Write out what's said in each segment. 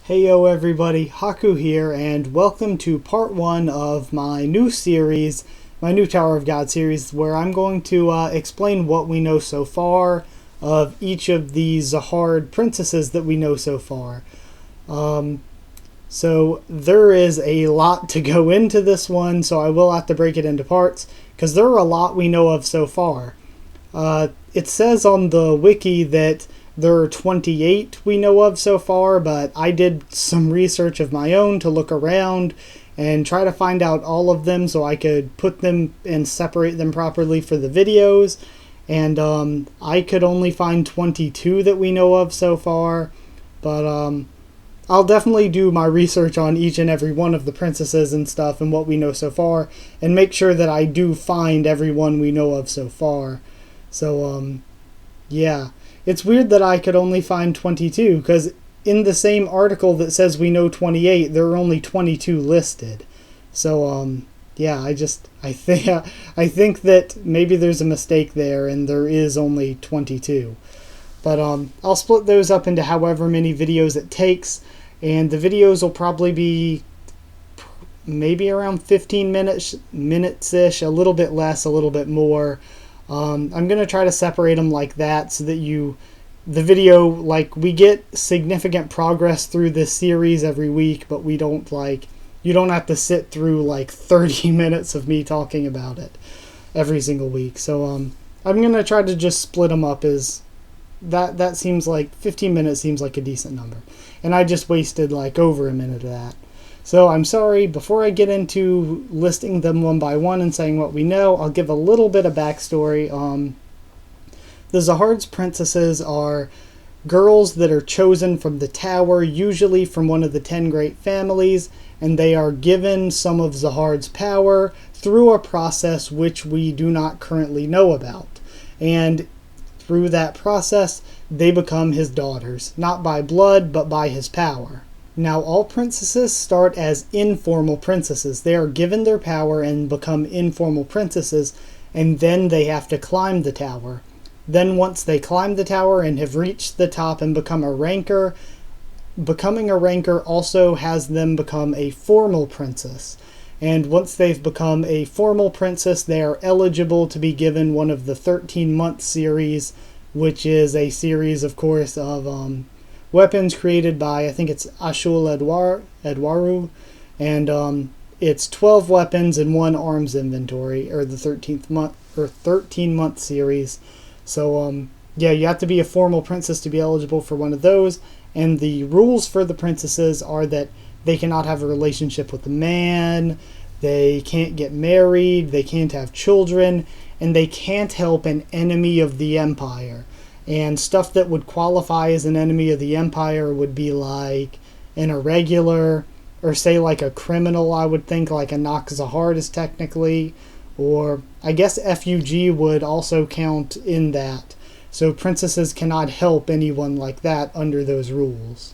Heyo everybody, Haku here, and welcome to part 1 of my new series, my new Tower of God series, where I'm going to explain what we know so far of each of the Zahard princesses that we know so far. So there is a lot to go into this one, so I will have to break it into parts, because there are a lot we know of so far. It says on the wiki that there are 28 we know of so far, but I did some research of my own to look around and try to find out all of them so I could put them and separate them properly for the videos. And I could only find 22 that we know of so far, but I'll definitely do my research on each and every one of the princesses and stuff and what we know so far, and make sure that I do find every one we know of so far. So, yeah. It's weird that I could only find 22, because in the same article that says we know 28, there are only 22 listed. So, yeah, I think that maybe there's a mistake there and there is only 22. But I'll split those up into however many videos it takes, and the videos will probably be maybe around 15 minutes-ish, a little bit less, a little bit more. I'm going to try to separate them like that so that the video, we get significant progress through this series every week, but we don't, you don't have to sit through 30 minutes of me talking about it every single week. So I'm going to try to just split them up as that seems like 15 minutes seems like a decent number. And I just wasted over a minute of that. So I'm sorry, before I get into listing them one by one and saying what we know, I'll give a little bit of backstory. The Zahard's princesses are girls that are chosen from the tower, usually from one of the 10 great families, and they are given some of Zahard's power through a process which we do not currently know about. And through that process, they become his daughters, not by blood, but by his power. Now, all princesses start as informal princesses. They are given their power and become informal princesses, and then they have to climb the tower. Then once they climb the tower and have reached the top and become a ranker, becoming a ranker also has them become a formal princess. And once they've become a formal princess, they are eligible to be given one of the 13-month series, which is a series, of course, of weapons created by, I think it's Ashul Edwaru, and it's 12 weapons and 1 arms inventory, or the 13-month series. So yeah, you have to be a formal princess to be eligible for one of those, and the rules for the princesses are that they cannot have a relationship with a man, they can't get married, they can't have children, and they can't help an enemy of the empire. And stuff that would qualify as an enemy of the empire would be like an irregular, or say a criminal, I would think, like Anak Zahard is technically, or I guess FUG would also count in that. So princesses cannot help anyone like that under those rules.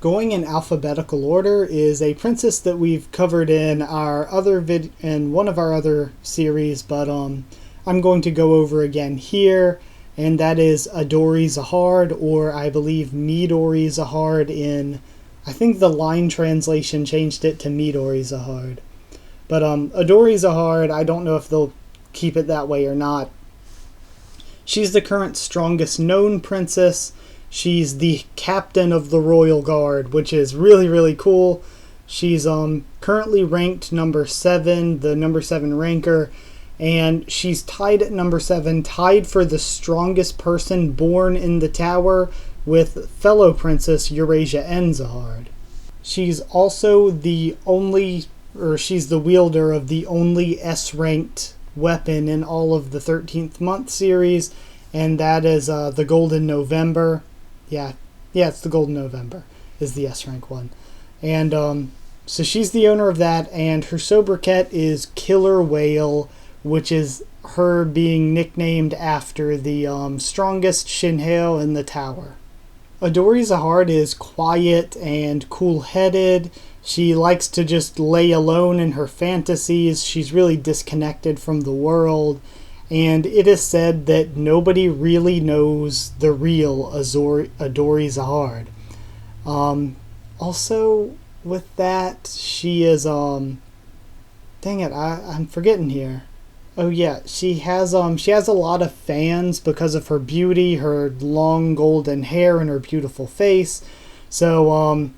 Going in alphabetical order is a princess that we've covered in our other in one of our other series, but I'm going to go over again here. And that is Adori Zahard, or I believe Midori Zahard in, I think the line translation changed it to Midori Zahard. But Adori Zahard, I don't know if they'll keep it that way or not. She's the current strongest known princess. She's the captain of the Royal Guard, which is really, really cool. She's currently ranked number 7, the number 7 ranker. And she's tied at number 7, tied for the strongest person born in the tower with fellow princess Eurasia Enza. She's also the only, or she's the wielder of the only S-ranked weapon in all of the 13th month series, and that is the Golden November. Yeah, it's the Golden November is the S-rank one. And so she's the owner of that, and her sobriquet is Killer Whale, which is her being nicknamed after the strongest Shinheo in the tower. Adori Zahard is quiet and cool-headed. She likes to just lay alone in her fantasies. She's really disconnected from the world. And it is said that nobody really knows the real Adori Zahard. Also, with that, she is dang it, I'm forgetting here. Oh yeah, she has a lot of fans because of her beauty, her long golden hair, and her beautiful face. So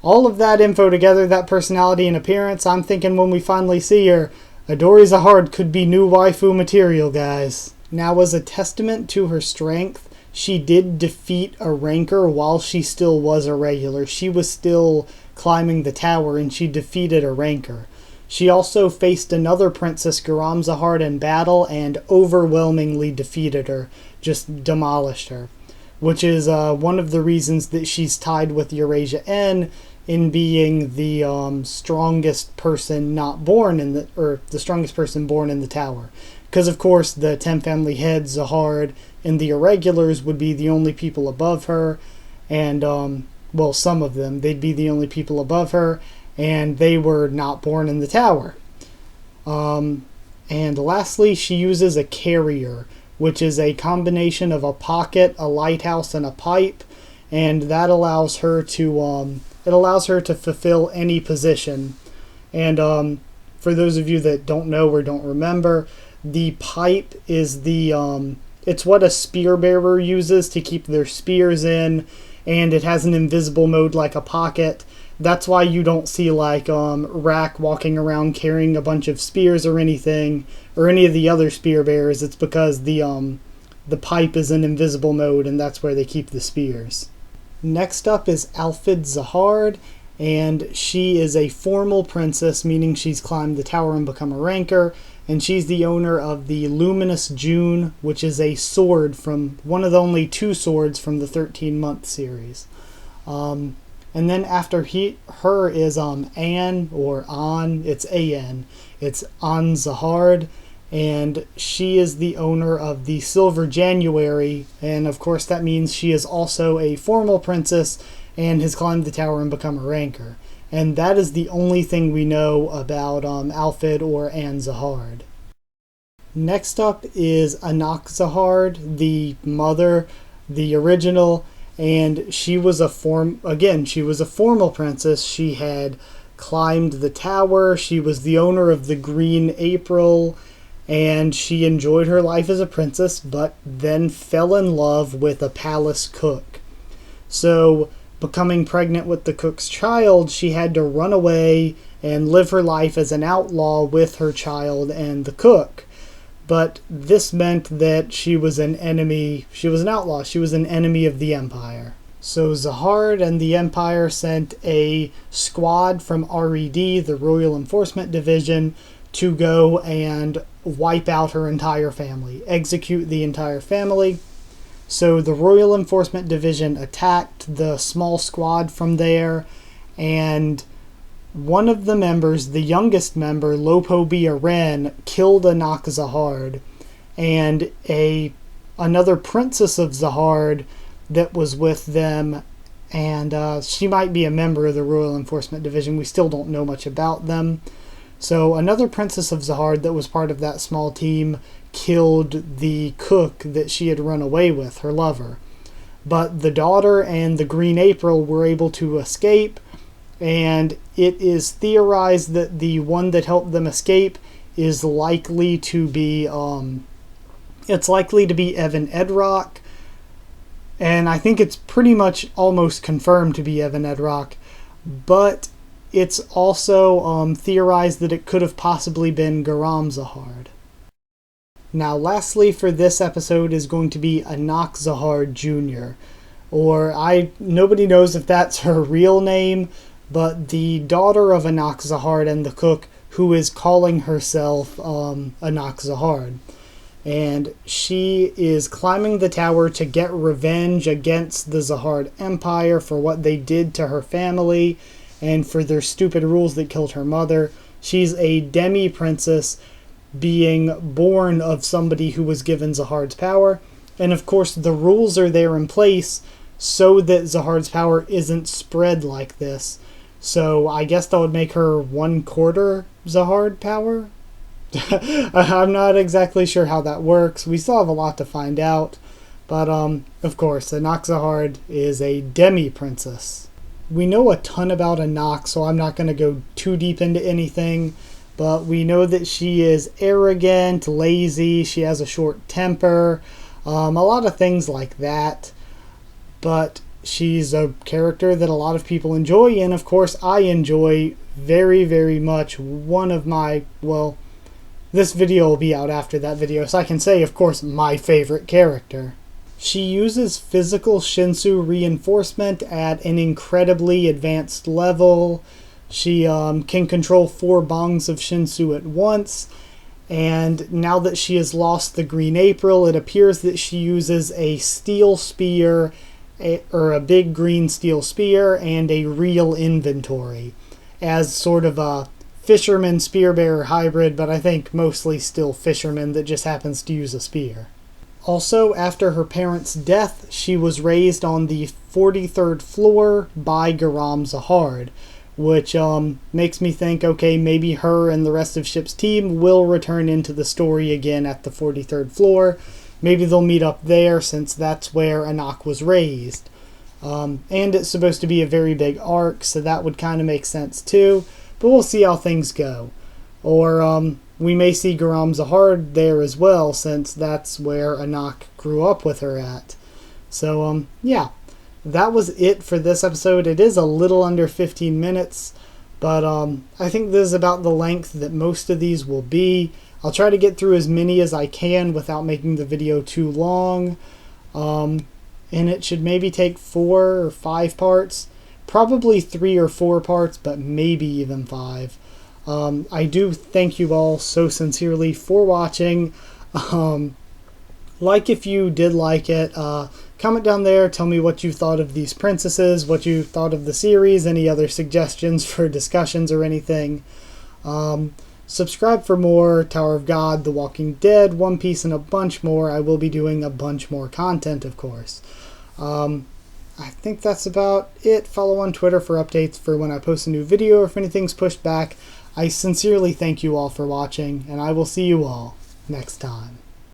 all of that info together, that personality and appearance, I'm thinking when we finally see her, Adori Zahard could be new waifu material, guys. Now, as a testament to her strength, she did defeat a ranker while she still was a regular. She was still climbing the tower and she defeated a ranker. She also faced another Princess, Anak Zahard, in battle and overwhelmingly defeated her, just demolished her, which is one of the reasons that she's tied with Eurasia N in being the strongest person not born in the strongest person born in the tower. Because of course the 10 family heads, Zahard, and the irregulars would be the only people above her, and well, some of them, they'd be the only people above her, and they were not born in the tower. And lastly, she uses a carrier, which is a combination of a pocket, a lighthouse, and a pipe, and that allows her to fulfill any position. And for those of you that don't know or don't remember, the pipe is it's what a spear bearer uses to keep their spears in, and it has an invisible mode like a pocket. That's why you don't see like Rack walking around carrying a bunch of spears or anything, or any of the other spear bearers. It's because the pipe is in invisible mode, and that's where they keep the spears. Next up is Anak Zahard, and she is a formal princess, meaning she's climbed the tower and become a ranker, and she's the owner of the Luminous June, which is a sword from one of the only 2 swords from the 13-month series. And then after her is An, or An, it's A-N, it's Anak Zahard, and she is the owner of the Silver January, and of course that means she is also a formal princess and has climbed the tower and become a ranker. And that is the only thing we know about Anak or Anak Zahard. Next up is Anak Zahard, the mother, the original, and she was a formal princess. She had climbed the tower, she was the owner of the Green April, and she enjoyed her life as a princess, but then fell in love with a palace cook. So, becoming pregnant with the cook's child, she had to run away and live her life as an outlaw with her child and the cook. But this meant that she was an enemy, she was an outlaw, she was an enemy of the Empire. So Zahard and the Empire sent a squad from RED, the Royal Enforcement Division, to go and wipe out her entire family, execute the entire family. So the Royal Enforcement Division attacked the small squad from there, and one of the members, the youngest member, Lopo Biaren, killed Anak Zahard, and another Princess of Zahard that was with them, and she might be a member of the Royal Enforcement Division. We still don't know much about them. So another Princess of Zahard that was part of that small team killed the cook that she had run away with, her lover. But the daughter and the Green April were able to escape, and it is theorized that the one that helped them escape is likely to be Evan Edrock, and I think it's pretty much almost confirmed to be Evan Edrock, but it's also theorized that it could have possibly been Anak Zahard. Now lastly for this episode is going to be Anak Zahard Jr., nobody knows if that's her real name, but the daughter of Anak Zahard and the cook, who is calling herself Anak Zahard. And she is climbing the tower to get revenge against the Zahard Empire for what they did to her family and for their stupid rules that killed her mother. She's a demi-princess, being born of somebody who was given Zahard's power. And of course the rules are there in place so that Zahard's power isn't spread like this. So I guess that would make her 1/4 Zahard power? I'm not exactly sure how that works. We still have a lot to find out. But of course, Anak Zahard is a demi-princess. we know a ton about Anak, so I'm not going to go too deep into anything. But we know that she is arrogant, lazy, she has a short temper, a lot of things like that. But she's a character that a lot of people enjoy, and of course I enjoy very, very much. One of my, well, this video will be out after that video, so I can say, of course, my favorite character. She uses physical Shinsu reinforcement at an incredibly advanced level. She can control 4 bongs of Shinsu at once, and now that she has lost the Green April, it appears that she uses a steel spear, or a big green steel spear, and a real inventory, as sort of a fisherman spearbearer hybrid, but I think mostly still fisherman that just happens to use a spear. Also, after her parents' death, she was raised on the 43rd floor by Anak Zahard, which makes me think, okay, maybe her and the rest of Ship's team will return into the story again at the 43rd floor. Maybe they'll meet up there, since that's where Anak was raised. And it's supposed to be a very big arc, so that would kind of make sense too. But we'll see how things go. Or we may see Anak Zahard there as well, since that's where Anak grew up with her at. So yeah, that was it for this episode. It is a little under 15 minutes, but I think this is about the length that most of these will be. I'll try to get through as many as I can without making the video too long. And it should maybe take 4 or 5 parts. Probably 3 or 4 parts, but maybe even 5. I do thank you all so sincerely for watching. Like if you did like it. Comment down there, tell me what you thought of these princesses, what you thought of the series, any other suggestions for discussions or anything. Subscribe for more Tower of God, The Walking Dead, One Piece, and a bunch more. I will be doing a bunch more content, of course. I think that's about it. Follow on Twitter for updates for when I post a new video or if anything's pushed back. I sincerely thank you all for watching, and I will see you all next time.